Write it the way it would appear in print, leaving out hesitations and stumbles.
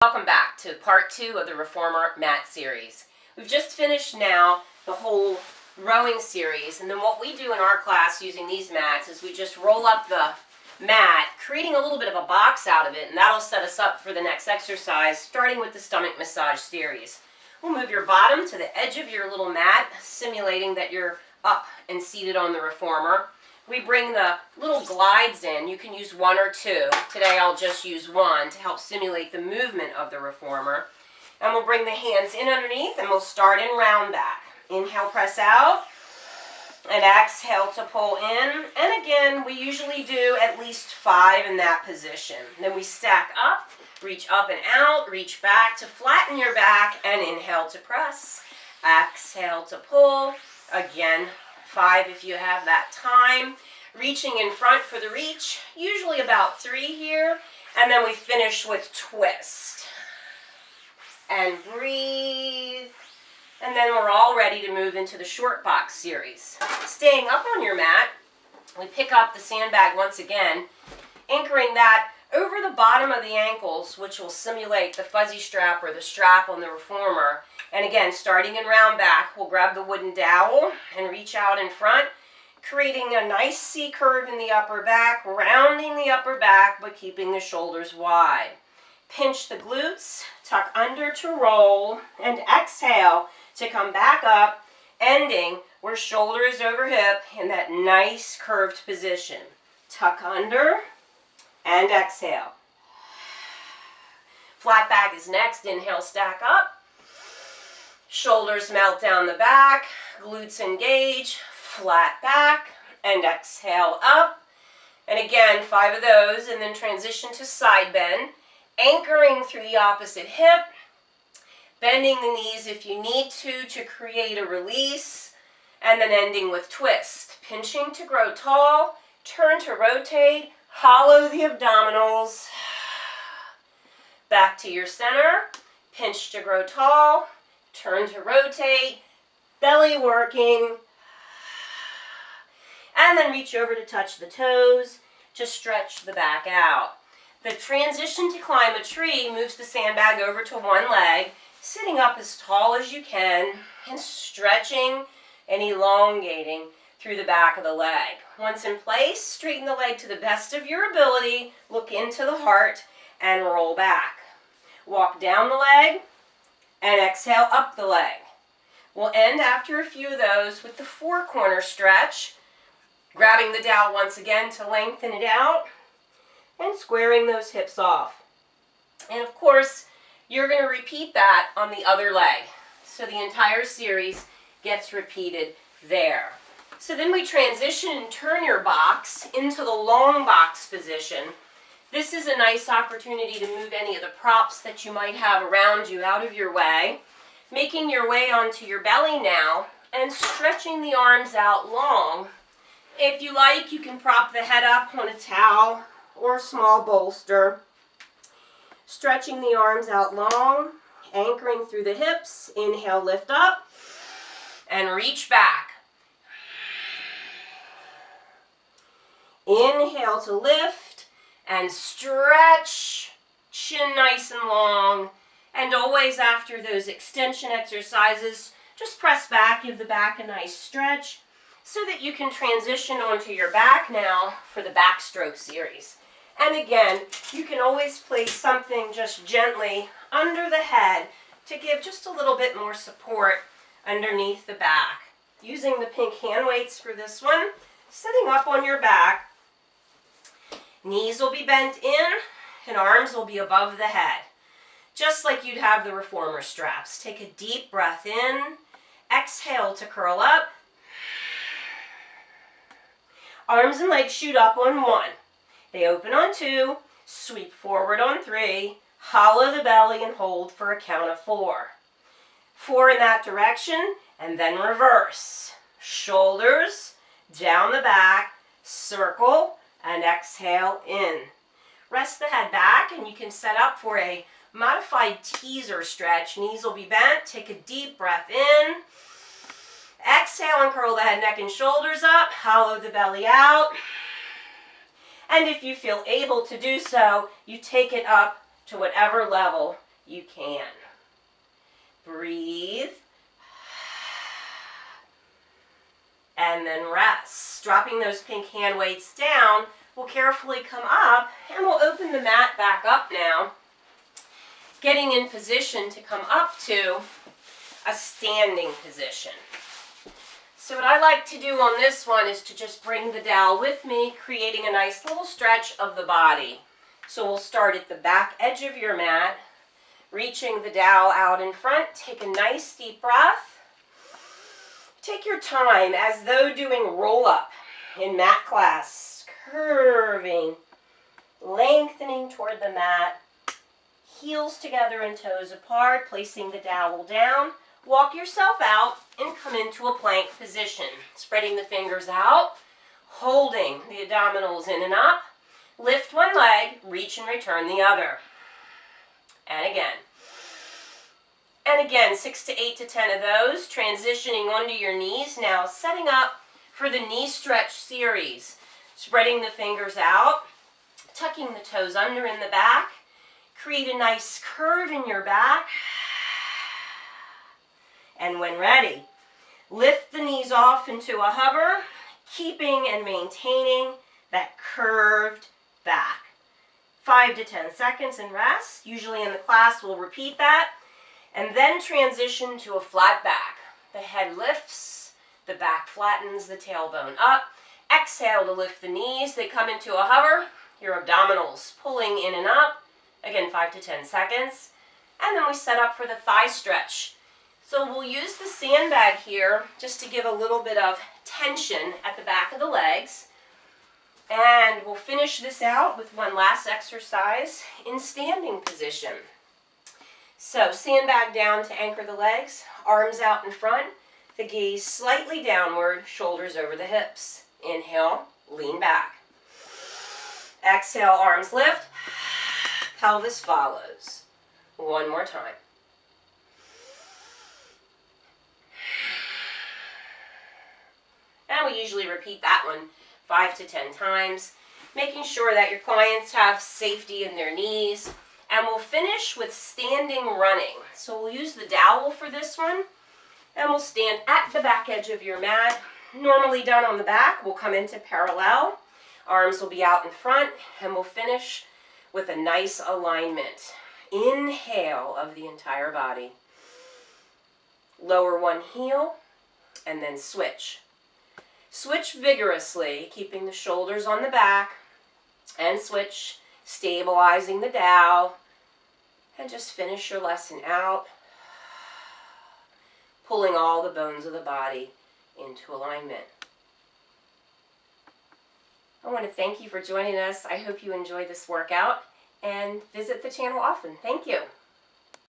Welcome back to part 2 of the Reformer mat series. We've just finished now the whole rowing series, and then what we do in our class using these mats is we just roll up the mat, creating a little bit of a box out of it, and that'll set us up for the next exercise, starting with the stomach massage series. We'll move your bottom to the edge of your little mat, simulating that you're up and seated on the Reformer. We bring the little glides in. You can use 1 or 2. Today I'll just use 1 to help simulate the movement of the Reformer. And we'll bring the hands in underneath and we'll start in round back. Inhale, press out, and exhale to pull in. And again, we usually do at least 5 in that position. Then we stack up, reach up and out, reach back to flatten your back, and inhale to press. Exhale to pull. Again, 5 if you have that time. Reaching in front for the reach, usually about 3 here. And then we finish with twist. And breathe. And then we're all ready to move into the short box series. Staying up on your mat, we pick up the sandbag once again, anchoring that over the bottom of the ankles, which will simulate the fuzzy strap or the strap on the Reformer. And again, starting in round back, we'll grab the wooden dowel and reach out in front, creating a nice C curve in the upper back, rounding the upper back, but keeping the shoulders wide. Pinch the glutes, tuck under to roll, and exhale to come back up, ending where shoulder is over hip in that nice curved position. Tuck under and exhale. Flat back is next. Inhale, stack up. Shoulders melt down the back, glutes engage, flat back, and exhale up. And again, 5 of those, and then transition to side bend, anchoring through the opposite hip, bending the knees if you need to create a release, and then ending with twist. Pinching to grow tall, turn to rotate, hollow the abdominals, back to your center, pinch to grow tall, turn to rotate, belly working, and then reach over to touch the toes to stretch the back out. The transition to climb a tree moves the sandbag over to one leg, sitting up as tall as you can, and stretching and elongating through the back of the leg. Once in place, straighten the leg to the best of your ability, look into the heart, and roll back. Walk down the leg, and exhale up the leg. We'll end after a few of those with the 4-corner stretch, grabbing the dowel once again to lengthen it out, and squaring those hips off. And of course, you're going to repeat that on the other leg. So the entire series gets repeated there. So then we transition and turn your box into the long box position. This is a nice opportunity to move any of the props that you might have around you out of your way. Making your way onto your belly now and stretching the arms out long. If you like, you can prop the head up on a towel or a small bolster. Stretching the arms out long, anchoring through the hips. Inhale, lift up, and reach back. Inhale to lift, and stretch, chin nice and long. And always after those extension exercises, just press back, give the back a nice stretch so that you can transition onto your back now for the backstroke series. And again, you can always place something just gently under the head to give just a little bit more support underneath the back. Using the pink hand weights for this one, sitting up on your back. Knees will be bent in and arms will be above the head. Just like you'd have the Reformer straps. Take a deep breath in. Exhale to curl up. Arms and legs shoot up on 1. They open on 2. Sweep forward on 3. Hollow the belly and hold for a count of 4. 4 in that direction, and then reverse. Shoulders down the back, circle, and exhale in. Rest the head back, and you can set up for a modified teaser stretch. Knees will be bent. Take a deep breath in. Exhale and curl the head, neck, and shoulders up. Hollow the belly out. And if you feel able to do so, you take it up to whatever level you can. Breathe. And then rest. Dropping those pink hand weights down, we'll carefully come up and we'll open the mat back up now, getting in position to come up to a standing position. So what I like to do on this one is to just bring the dowel with me, creating a nice little stretch of the body. So we'll start at the back edge of your mat, reaching the dowel out in front. Take a nice deep breath. Take your time as though doing roll-up in mat class, curving, lengthening toward the mat, heels together and toes apart, placing the dowel down. Walk yourself out and come into a plank position, spreading the fingers out, holding the abdominals in and up. Lift one leg, reach and return the other. And again. And again, 6 to 8 to 10 of those, transitioning onto your knees now, setting up for the knee stretch series. Spreading the fingers out, tucking the toes under in the back, create a nice curve in your back. And when ready, lift the knees off into a hover, keeping and maintaining that curved back. 5 to 10 seconds and rest. Usually in the class we'll repeat that. And then transition to a flat back. The head lifts, the back flattens, the tailbone up. Exhale to lift the knees. They come into a hover. Your abdominals pulling in and up. Again, 5 to 10 seconds. And then we set up for the thigh stretch. So we'll use the sandbag here just to give a little bit of tension at the back of the legs. And we'll finish this out with one last exercise in standing position. So sandbag down to anchor the legs, arms out in front, the gaze slightly downward, shoulders over the hips. Inhale, lean back. Exhale, arms lift, pelvis follows. One more time. And we usually repeat that one 5 to 10 times, making sure that your clients have safety in their knees. And we'll finish with standing running. So we'll use the dowel for this one, and we'll stand at the back edge of your mat. Normally done on the back, we'll come into parallel. Arms will be out in front, and we'll finish with a nice alignment. Inhale of the entire body. Lower one heel, and then switch. Switch vigorously, keeping the shoulders on the back, and switch, stabilizing the dowel, and just finish your lesson out, pulling all the bones of the body into alignment. I want to thank you for joining us. I hope you enjoy this workout, and visit the channel often. Thank you.